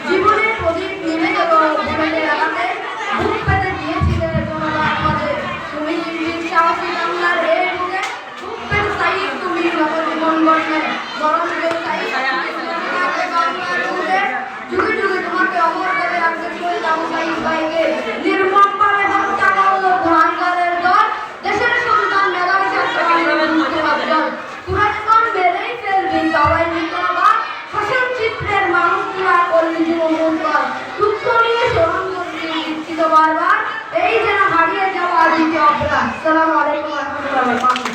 জীবনের প্রদীপ নেমে গেল বুলেটের আঘাতে, বুক পেতে দিয়েছিলে জনগণ আমাদের। তুমি নির্ভীক সাহসী বাংলার এই বুকে বুক পেতে চাই তুমি নবজীবন গঠনে মরণ যুগে চাই বাংলার বুকে যুগে যুগে তোমাকে অমর করে রাখতে শহীদ আবু সাঈদ ভাইকে নির্মমভাবে হত্যা করলো কুলাঙ্গারের দল। দেশের সন্তান মেধাবী ছাত্র আন্দোলন মুক্তিবাদল পুরা জীবন বেড়েই ফেলবি সবাই নিকবা শাসন চিত্রের মানুষরা করলি জীবনকর দুঃখ নিয়ে স্মরণ করলি বিচ্ছিত বারবার এই যেন হারিয়ে যাওয়া দ্বিতীয় অপরাধ। আসসালামু আলাইকুম ওয়া রাহমাতুল্লাহি ওয়া বারাকাতুহু।